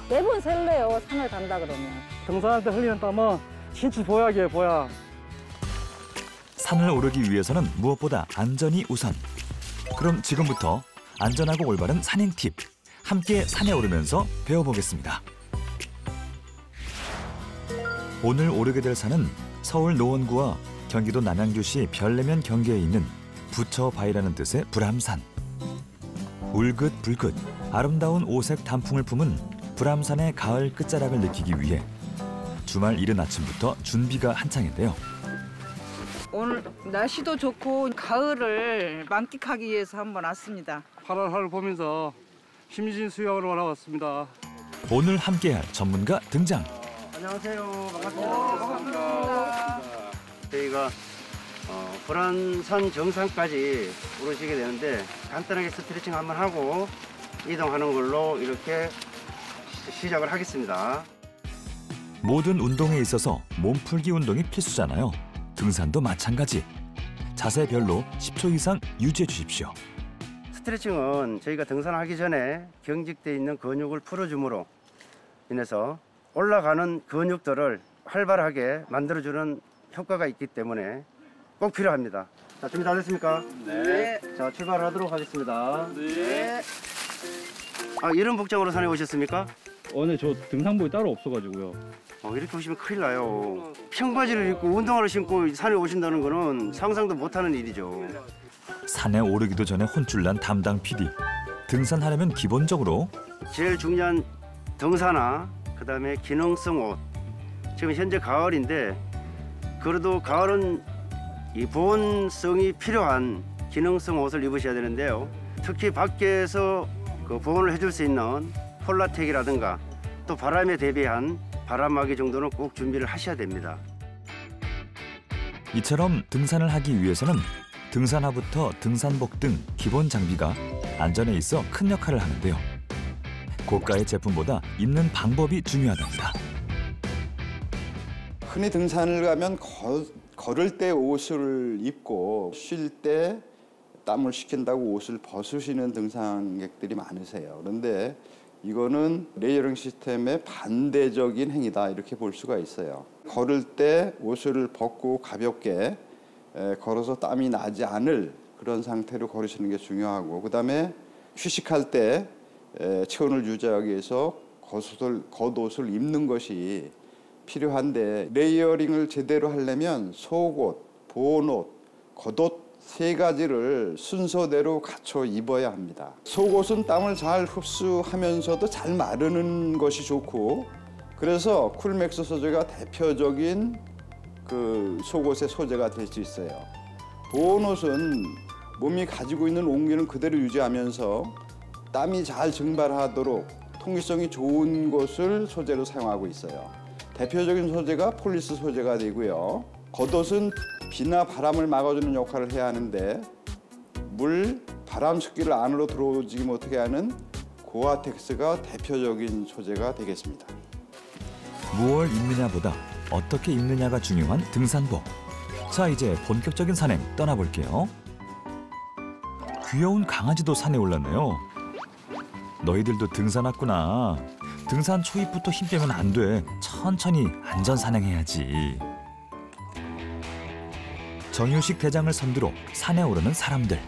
매번 설레요. 산을 간다 그러면. 등산할 때 흘리는 땀은 진짜 보약이에요, 보약. 산을 오르기 위해서는 무엇보다 안전이 우선. 그럼 지금부터 안전하고 올바른 산행 팁 함께 산에 오르면서 배워보겠습니다. 오늘 오르게 될 산은 서울 노원구와 경기도 남양주시 별내면 경계에 있는 부처바위라는 뜻의 불암산. 울긋불긋 아름다운 오색 단풍을 품은 불암산의 가을 끝자락을 느끼기 위해 주말 이른 아침부터 준비가 한창인데요. 오늘 날씨도 좋고 가을을 만끽하기 위해서 한번 왔습니다. 8월 하루 보면서 심신 수영으로 나왔습니다. 오늘 함께할 전문가 등장. 안녕하세요. 반갑습니다. 저희가 불암산 정상까지 오르시게 되는데 간단하게 스트레칭 한번 하고 이동하는 걸로 이렇게 시작을 하겠습니다. 모든 운동에 있어서 몸풀기 운동이 필수잖아요. 등산도 마찬가지. 자세별로 10초 이상 유지해 주십시오. 스트레칭은 저희가 등산하기 전에 경직되어 있는 근육을 풀어줌으로 인해서 올라가는 근육들을 활발하게 만들어주는 효과가 있기 때문에 꼭 필요합니다. 자, 준비 다 됐습니까? 네. 자, 출발하도록 하겠습니다. 네. 아, 이런 복장으로 산에 오셨습니까? 오늘 저 등산복이 따로 없어가지고요. 이렇게 오시면 큰일 나요. 청바지를 입고 운동화를 신고 산에 오신다는 거는 상상도 못하는 일이죠. 산에 오르기도 전에 혼쭐 난 담당 PD. 등산하려면 기본적으로 제일 중요한 등산화, 그다음에 기능성 옷. 지금 현재 가을인데 그래도 가을은 이 보온성이 필요한 기능성 옷을 입으셔야 되는데요. 특히 밖에서 그 보온을 해줄 수 있는 폴라텍이라든가 또 바람에 대비한 바람막이 정도는 꼭 준비를 하셔야 됩니다. 이처럼 등산을 하기 위해서는 등산화부터 등산복 등 기본 장비가 안전에 있어 큰 역할을 하는데요. 고가의 제품보다 입는 방법이 중요하답니다. 흔히 등산을 가면 걸을 때 옷을 입고 쉴 때 땀을 식힌다고 옷을 벗으시는 등산객들이 많으세요. 그런데 이거는 레이어링 시스템의 반대적인 행위다 이렇게 볼 수가 있어요. 걸을 때 옷을 벗고 가볍게 걸어서 땀이 나지 않을 그런 상태로 걸으시는 게 중요하고, 그다음에 휴식할 때 체온을 유지하기 위해서 겉옷을 입는 것이 필요한데, 레이어링을 제대로 하려면 속옷, 보온옷, 겉옷 세 가지를 순서대로 갖춰 입어야 합니다. 속옷은 땀을 잘 흡수하면서도 잘 마르는 것이 좋고, 그래서 쿨맥스 소재가 대표적인 그 속옷의 소재가 될 수 있어요. 보온옷은 몸이 가지고 있는 온기는 그대로 유지하면서 땀이 잘 증발하도록 통기성이 좋은 것을 소재로 사용하고 있어요. 대표적인 소재가 폴리스 소재가 되고요. 겉옷은 비나 바람을 막아주는 역할을 해야 하는데 물, 바람 습기를 안으로 들어오지 못하게 하는 고아텍스가 대표적인 소재가 되겠습니다. 무얼 입느냐보다 어떻게 입느냐가 중요한 등산복. 자, 이제 본격적인 산행 떠나볼게요. 귀여운 강아지도 산에 올랐네요. 너희들도 등산 왔구나. 등산 초입부터 힘 빼면 안 돼. 천천히 안전 산행해야지. 정유식 대장을 선두로 산에 오르는 사람들.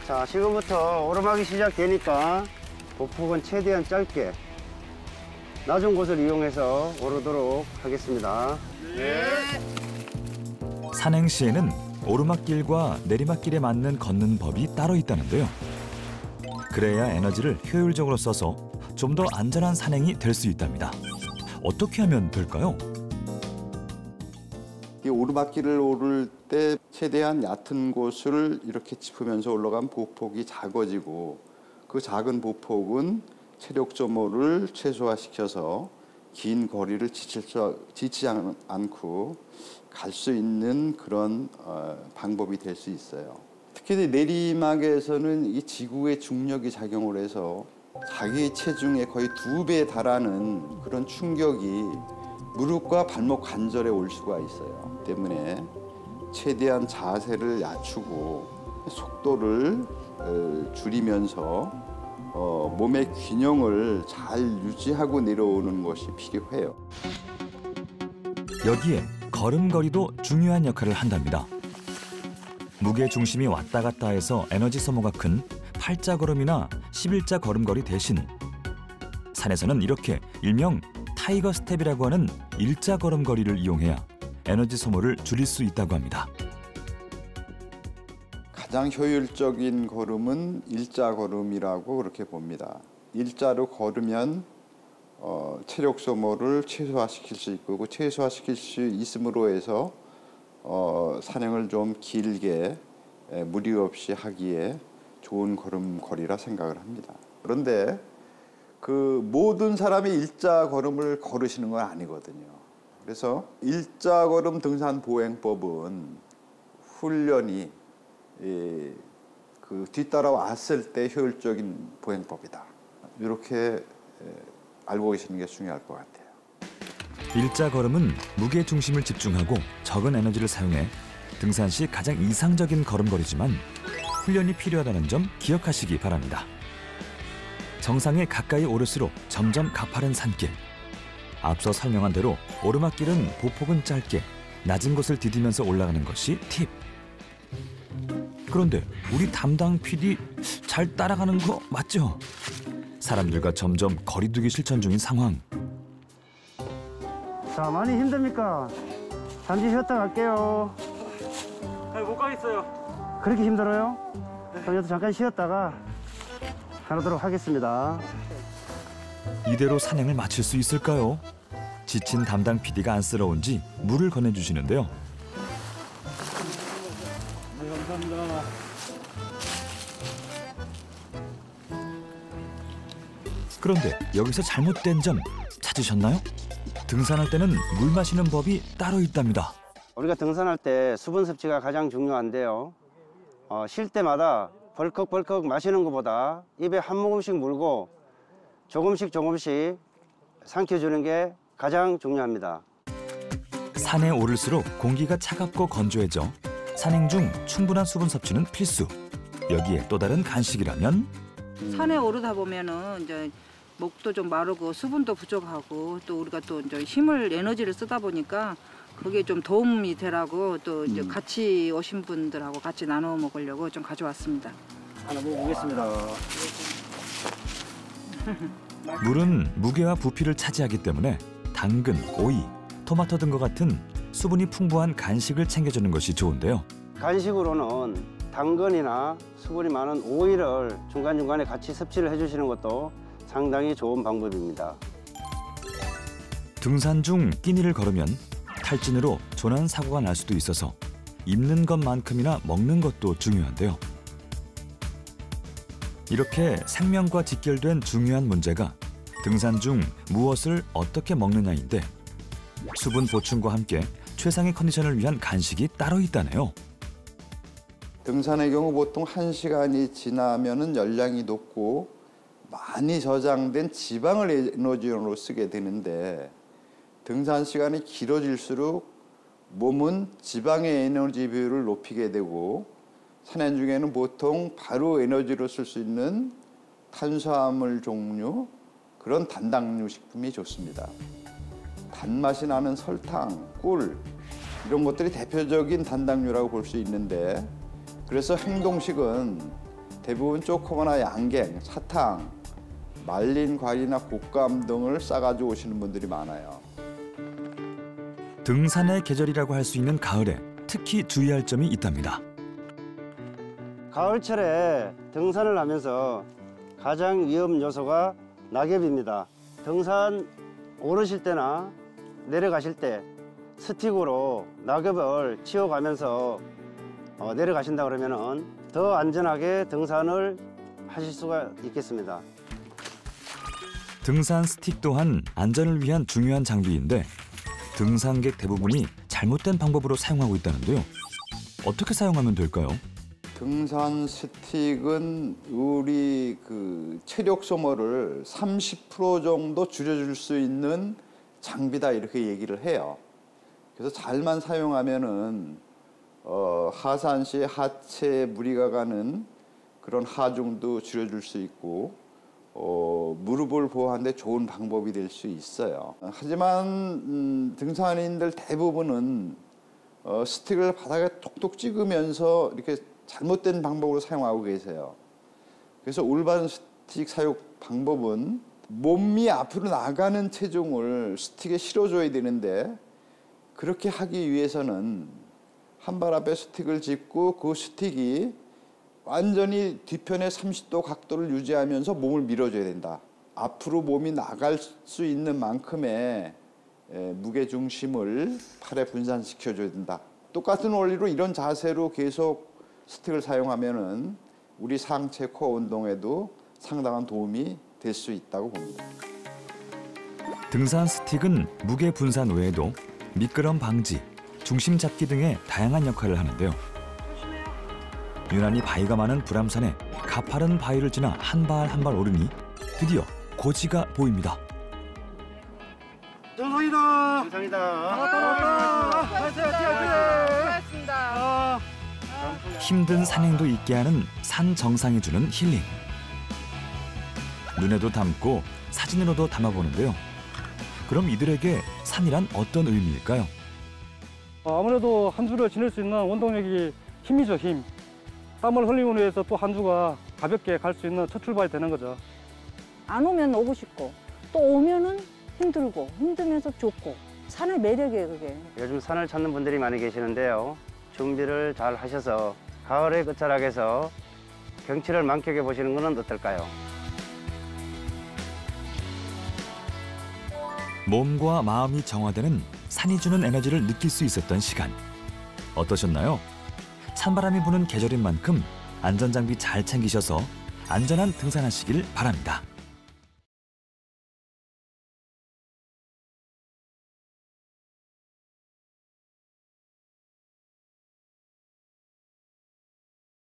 자, 지금부터 오르막이 시작되니까 보폭은 최대한 짧게 낮은 곳을 이용해서 오르도록 하겠습니다. 산행 시에는 오르막길과 내리막길에 맞는 걷는 법이 따로 있다는데요. 그래야 에너지를 효율적으로 써서 좀 더 안전한 산행이 될 수 있답니다. 어떻게 하면 될까요? 이 오르막길을 오를 때 최대한 얕은 곳을 이렇게 짚으면서 올라가면 보폭이 작아지고, 그 작은 보폭은 체력 소모를 최소화시켜서 긴 거리를 지치지 않고 갈 수 있는 그런 방법이 될 수 있어요. 특히 내리막에서는 이 지구의 중력이 작용을 해서 자기 체중의 거의 2배에 달하는 그런 충격이 무릎과 발목 관절에 올 수가 있어요. 때문에 최대한 자세를 낮추고 속도를 줄이면서 몸의 균형을 잘 유지하고 내려오는 것이 필요해요. 여기에 걸음걸이도 중요한 역할을 한답니다. 무게 중심이 왔다 갔다 해서 에너지 소모가 큰 팔자 걸음이나 11자 걸음걸이 대신 산에서는 이렇게 일명 타이거 스텝이라고 하는 일자 걸음걸이를 이용해야 에너지 소모를 줄일 수 있다고 합니다. 가장 효율적인 걸음은 일자 걸음이라고 그렇게 봅니다. 일자로 걸으면 체력 소모를 최소화시킬 수 있고 최소화시킬 수 있음으로 해서 산행을 좀 길게 무리 없이 하기에 좋은 걸음걸이라 생각을 합니다. 그런데 그 모든 사람이 일자 걸음을 걸으시는 건 아니거든요. 그래서 일자 걸음 등산 보행법은 훈련이 그 뒤따라 왔을 때 효율적인 보행법이다. 이렇게 알고 계시는 게 중요할 것 같아요. 일자 걸음은 무게 중심을 집중하고 적은 에너지를 사용해 등산 시 가장 이상적인 걸음걸이지만 훈련이 필요하다는 점 기억하시기 바랍니다. 정상에 가까이 오를수록 점점 가파른 산길. 앞서 설명한 대로 오르막길은 보폭은 짧게 낮은 곳을 디디면서 올라가는 것이 팁. 그런데 우리 담당 PD 잘 따라가는 거 맞죠? 사람들과 점점 거리두기 실천 중인 상황. 자, 많이 힘듭니까? 잠시 쉬었다 갈게요. 못 가겠어요. 그렇게 힘들어요? 그럼 여기서 잠깐 쉬었다가 가도록 하겠습니다. 이대로 산행을 마칠 수 있을까요? 지친 담당 PD가 안쓰러운지 물을 건네주시는데요. 네, 감사합니다. 그런데 여기서 잘못된 점 찾으셨나요? 등산할 때는 물 마시는 법이 따로 있답니다. 우리가 등산할 때 수분 섭취가 가장 중요한데요. 쉴 때마다 벌컥벌컥 마시는 것보다 입에 한 모금씩 물고 조금씩 삼켜주는 게 가장 중요합니다. 산에 오를수록 공기가 차갑고 건조해져 산행 중 충분한 수분 섭취는 필수. 여기에 또 다른 간식이라면 산에 오르다 보면은 이제 목도 좀 마르고 수분도 부족하고 또 우리가 또 이제 힘을 에너지를 쓰다 보니까 그게 좀 도움이 되라고 또 이제 같이 오신 분들하고 같이 나눠 먹으려고 좀 가져왔습니다. 하나 먹어보겠습니다. 물은 무게와 부피를 차지하기 때문에 당근, 오이, 토마토 등과 같은 수분이 풍부한 간식을 챙겨주는 것이 좋은데요. 간식으로는 당근이나 수분이 많은 오이를 중간중간에 같이 섭취를 해주시는 것도 상당히 좋은 방법입니다. 등산 중 끼니를 걸으면 탈진으로 조난 사고가 날 수도 있어서 입는 것만큼이나 먹는 것도 중요한데요. 이렇게 생명과 직결된 중요한 문제가 등산 중 무엇을 어떻게 먹느냐인데 수분 보충과 함께 최상의 컨디션을 위한 간식이 따로 있다네요. 등산의 경우 보통 1시간이 지나면은 열량이 높고 많이 저장된 지방을 에너지원으로 쓰게 되는데 등산 시간이 길어질수록 몸은 지방의 에너지 비율을 높이게 되고 산행 중에는 보통 바로 에너지로 쓸 수 있는 탄수화물 종류 그런 단당류 식품이 좋습니다. 단맛이 나는 설탕, 꿀 이런 것들이 대표적인 단당류라고 볼 수 있는데 그래서 행동식은 대부분 조그마나 양갱, 사탕, 말린 과일이나 곶감 등을 싸가지고 오시는 분들이 많아요. 등산의 계절이라고 할 수 있는 가을에 특히 주의할 점이 있답니다. 가을철에 등산을 하면서 가장 위험 요소가 낙엽입니다. 등산 오르실 때나 내려가실 때 스틱으로 낙엽을 치워가면서 내려가신다 그러면은 더 안전하게 등산을 하실 수가 있겠습니다. 등산 스틱 또한 안전을 위한 중요한 장비인데 등산객 대부분이 잘못된 방법으로 사용하고 있다는데요. 어떻게 사용하면 될까요? 등산 스틱은 우리 그 체력 소모를 30% 정도 줄여줄 수 있는 장비다 이렇게 얘기를 해요. 그래서 잘만 사용하면은 하산 시 하체에 무리가 가는 그런 하중도 줄여줄 수 있고 무릎을 보호하는 데 좋은 방법이 될 수 있어요. 하지만 등산인들 대부분은 스틱을 바닥에 톡톡 찍으면서 이렇게 잘못된 방법으로 사용하고 계세요. 그래서 올바른 스틱 사용 방법은 몸이 앞으로 나가는 체중을 스틱에 실어줘야 되는데 그렇게 하기 위해서는 한 발 앞에 스틱을 짚고 그 스틱이 완전히 뒤편에 30도 각도를 유지하면서 몸을 밀어줘야 된다. 앞으로 몸이 나갈 수 있는 만큼의 무게중심을 팔에 분산시켜줘야 된다. 똑같은 원리로 이런 자세로 계속 스틱을 사용하면은 우리 상체 코어 운동에도 상당한 도움이 될 수 있다고 봅니다. 등산 스틱은 무게 분산 외에도 미끄럼 방지, 중심 잡기 등의 다양한 역할을 하는데요. 유난히 바위가 많은 불암산에 가파른 바위를 지나 한 발 한 발 오르니 드디어 고지가 보입니다. 정상이다. 감사합니다. 고맙습니다. 힘든 산행도 있게 하는 산 정상이 주는 힐링. 눈에도 담고 사진으로도 담아보는데요. 그럼 이들에게 산이란 어떤 의미일까요? 아무래도 한 주를 지낼 수 있는 원동력이 힘이죠, 힘. 땀을 흘림으로 해서 또 한 주가 가볍게 갈 수 있는 첫 출발이 되는 거죠. 안 오면 오고 싶고 또 오면은 힘들고 힘들면서 좋고 산의 매력이에요, 그게. 요즘 산을 찾는 분들이 많이 계시는데요. 준비를 잘 하셔서 가을의 끝자락에서 경치를 만끽해 보시는 것은 어떨까요? 몸과 마음이 정화되는 산이 주는 에너지를 느낄 수 있었던 시간. 어떠셨나요? 찬바람이 부는 계절인 만큼 안전장비 잘 챙기셔서 안전한 등산하시길 바랍니다.